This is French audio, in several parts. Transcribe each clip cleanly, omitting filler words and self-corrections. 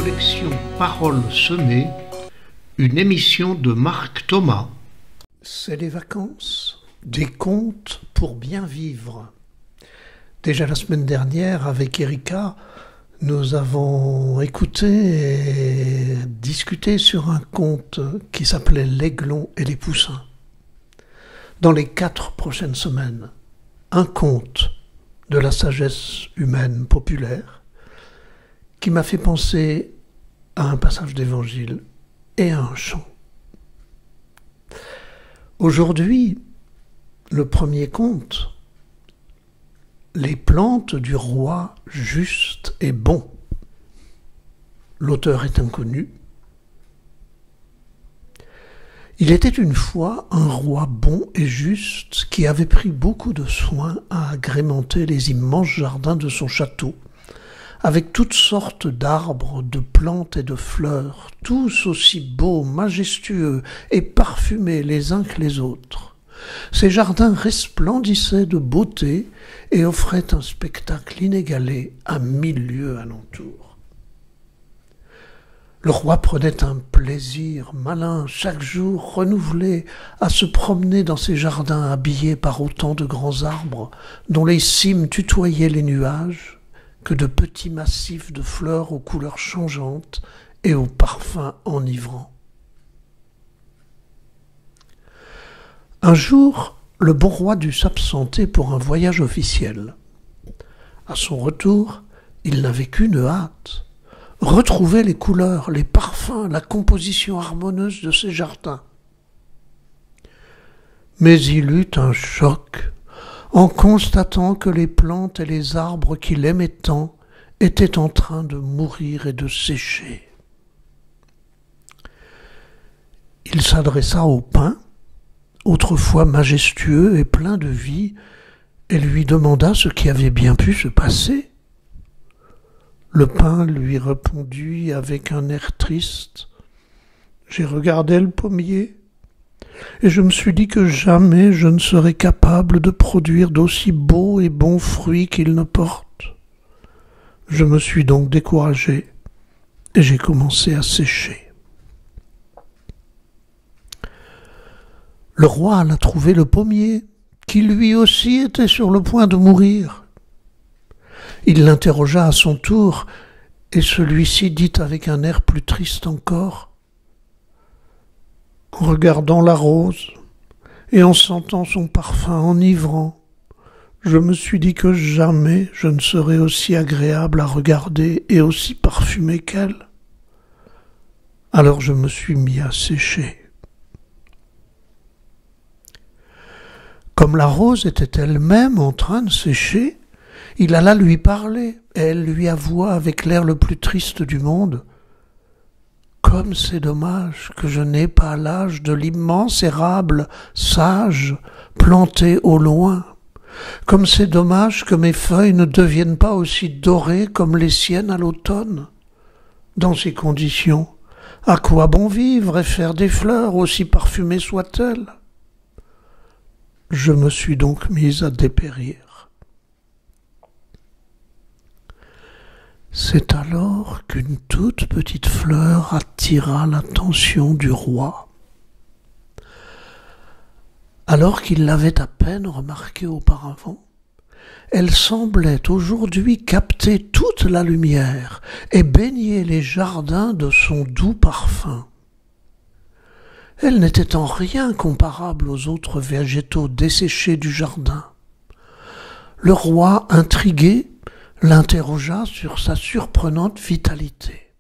collection Paroles semées, une émission de Marc Thomas. C'est les vacances, des contes pour bien vivre. Déjà la semaine dernière, avec Erika, nous avons écouté et discuté sur un conte qui s'appelait L'Aiglon et les Poussins. Dans les 4 prochaines semaines, un conte de la sagesse humaine populaire qui m'a fait penser à un passage d'évangile et à un chant. Aujourd'hui, le premier conte, les plantes du roi juste et bon. L'auteur est inconnu. Il était une fois un roi bon et juste qui avait pris beaucoup de soin à agrémenter les immenses jardins de son château avec toutes sortes d'arbres, de plantes et de fleurs, tous aussi beaux, majestueux et parfumés les uns que les autres. Ces jardins resplendissaient de beauté et offraient un spectacle inégalé à 1000 lieues alentour. Le roi prenait un plaisir malin chaque jour renouvelé à se promener dans ces jardins habillés par autant de grands arbres dont les cimes tutoyaient les nuages que de petits massifs de fleurs aux couleurs changeantes et aux parfums enivrants. Un jour, le bon roi dut s'absenter pour un voyage officiel. À son retour, il n'avait qu'une hâte, retrouver les couleurs, les parfums, la composition harmonieuse de ces jardins. Mais il eut un choc en constatant que les plantes et les arbres qu'il aimait tant étaient en train de mourir et de sécher. Il s'adressa au pin, autrefois majestueux et plein de vie, et lui demanda ce qui avait bien pu se passer. Le pin lui répondit avec un air triste. « J'ai regardé le pommier, et je me suis dit que jamais je ne serais capable de produire d'aussi beaux et bons fruits qu'il ne porte. Je me suis donc découragé, et j'ai commencé à sécher. » Le roi alla trouver le pommier, qui lui aussi était sur le point de mourir. Il l'interrogea à son tour, et celui-ci dit avec un air plus triste encore: « En regardant la rose, et en sentant son parfum enivrant, je me suis dit que jamais je ne serais aussi agréable à regarder et aussi parfumé qu'elle. Alors je me suis mis à sécher. » Comme la rose était elle-même en train de sécher, il alla lui parler, et elle lui avoua avec l'air le plus triste du monde: « Comme c'est dommage que je n'ai pas l'âge de l'immense érable sage planté au loin. Comme c'est dommage que mes feuilles ne deviennent pas aussi dorées comme les siennes à l'automne. Dans ces conditions, à quoi bon vivre et faire des fleurs aussi parfumées soient-elles ? Je me suis donc mise à dépérir. » C'est alors qu'une toute petite fleur attira l'attention du roi. Alors qu'il l'avait à peine remarquée auparavant, elle semblait aujourd'hui capter toute la lumière et baigner les jardins de son doux parfum. Elle n'était en rien comparable aux autres végétaux desséchés du jardin. Le roi, intrigué, l'interrogea sur sa surprenante vitalité.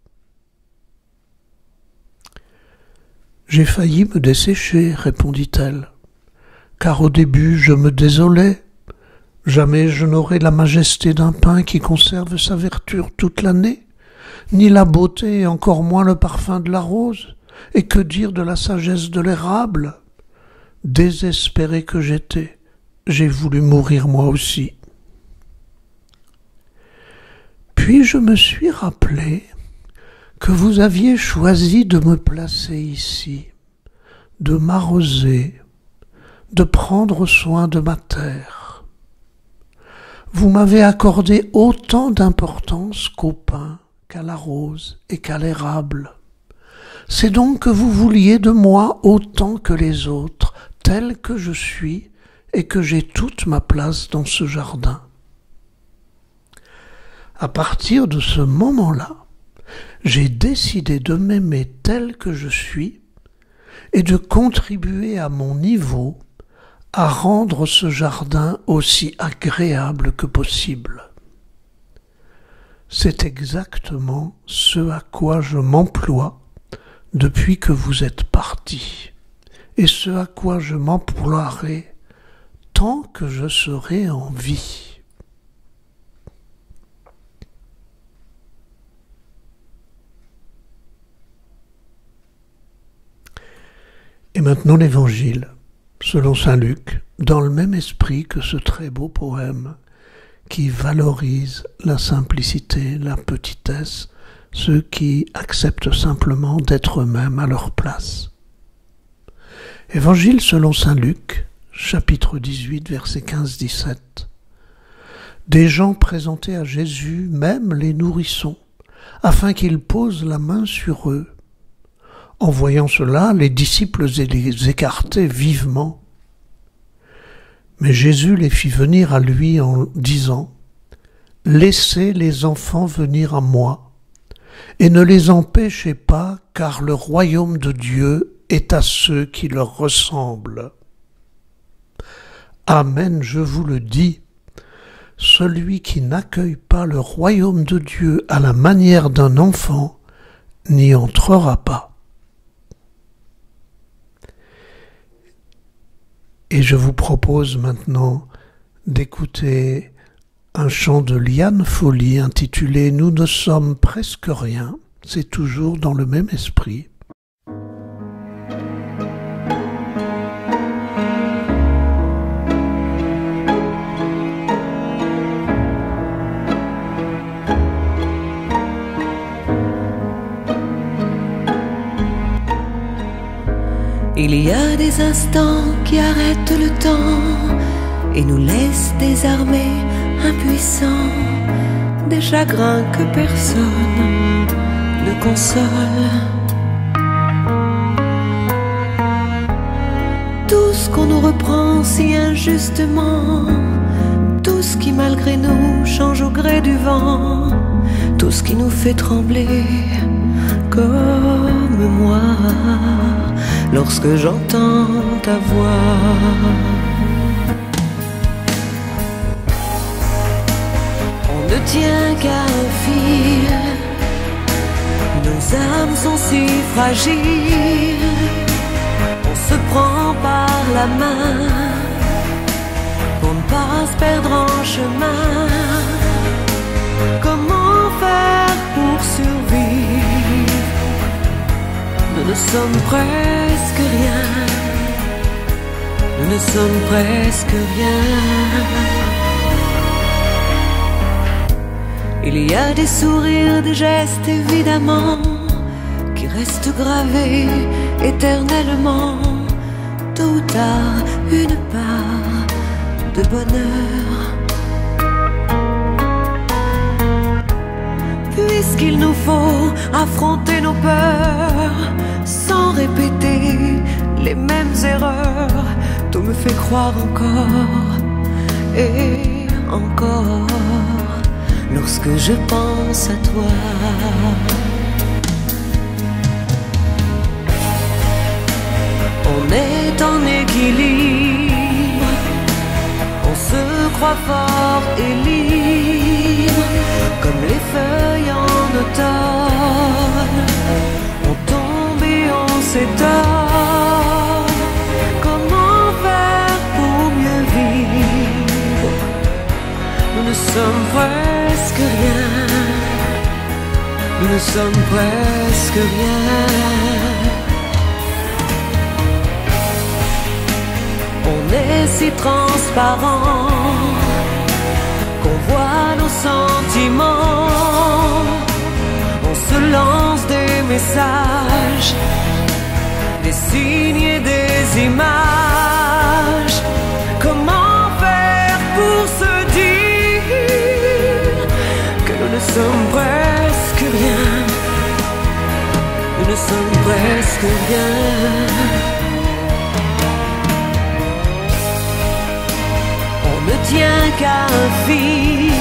« J'ai failli me dessécher, répondit-elle, car au début je me désolais. Jamais je n'aurai la majesté d'un pin qui conserve sa verdure toute l'année, ni la beauté et encore moins le parfum de la rose. Et que dire de la sagesse de l'érable ? Désespéré que j'étais, j'ai voulu mourir moi aussi. Puis je me suis rappelé que vous aviez choisi de me placer ici, de m'arroser, de prendre soin de ma terre. Vous m'avez accordé autant d'importance qu'au pin, qu'à la rose et qu'à l'érable. C'est donc que vous vouliez de moi autant que les autres, tel que je suis, et que j'ai toute ma place dans ce jardin. À partir de ce moment-là, j'ai décidé de m'aimer tel que je suis et de contribuer à mon niveau à rendre ce jardin aussi agréable que possible. C'est exactement ce à quoi je m'emploie depuis que vous êtes partis, et ce à quoi je m'emploierai tant que je serai en vie. Et maintenant l'Évangile, selon saint Luc, dans le même esprit que ce très beau poème qui valorise la simplicité, la petitesse, ceux qui acceptent simplement d'être eux-mêmes à leur place. Évangile selon saint Luc, chapitre 18, versets 15-17. Des gens présentés à Jésus, même les nourrissons, afin qu'il pose la main sur eux. En voyant cela, les disciples les écartaient vivement. Mais Jésus les fit venir à lui en disant « Laissez les enfants venir à moi, et ne les empêchez pas, car le royaume de Dieu est à ceux qui leur ressemblent. Amen, je vous le dis, celui qui n'accueille pas le royaume de Dieu à la manière d'un enfant n'y entrera pas. » Et je vous propose maintenant d'écouter un chant de Liane Folly intitulé « Nous ne sommes presque rien ». C'est toujours dans le même esprit. Il y a des instants qui arrêtent le temps et nous laissent désarmés, impuissants, des chagrins que personne ne console. Tout ce qu'on nous reprend si injustement, tout ce qui malgré nous change au gré du vent, tout ce qui nous fait trembler comme moi lorsque j'entends ta voix. On ne tient qu'à un fil, nos âmes sont si fragiles, on se prend par la main pour ne pas se perdre en chemin. Comment faire pour survivre? Nous ne sommes presque rien, nous ne sommes presque rien. Il y a des sourires, des gestes évidemment, qui restent gravés éternellement. Tôt ou tard, une part de bonheur. Puisqu'il nous faut affronter nos peurs sans répéter les mêmes erreurs, tout me fait croire encore et encore lorsque je pense à toi. On est en équilibre, on se croit fort et libre, comme les feuilles en automne. On tombe et on s'étonne. Comment faire pour mieux vivre? Nous ne sommes presque rien, nous ne sommes presque rien. On est si transparent qu'on voit nos sentiments. On se lance des messages, des signes et des images. Comment faire pour se dire que nous ne sommes presque rien. Nous ne sommes presque rien. On ne tient qu'à un fil.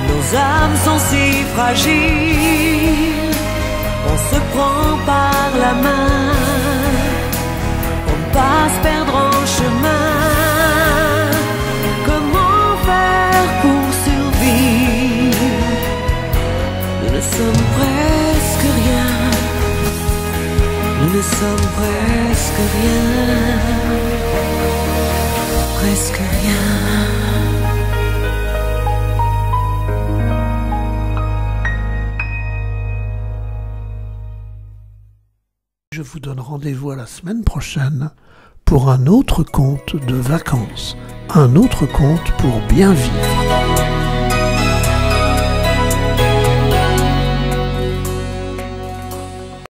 Nos âmes sont si fragiles. On se prend par la main. On ne pas se perdre en chemin. Comment faire pour survivre? Nous ne sommes presque rien. Nous ne sommes presque rien. Presque rien. Je vous donne rendez-vous à la semaine prochaine pour un autre conte de vacances, un autre conte pour bien vivre.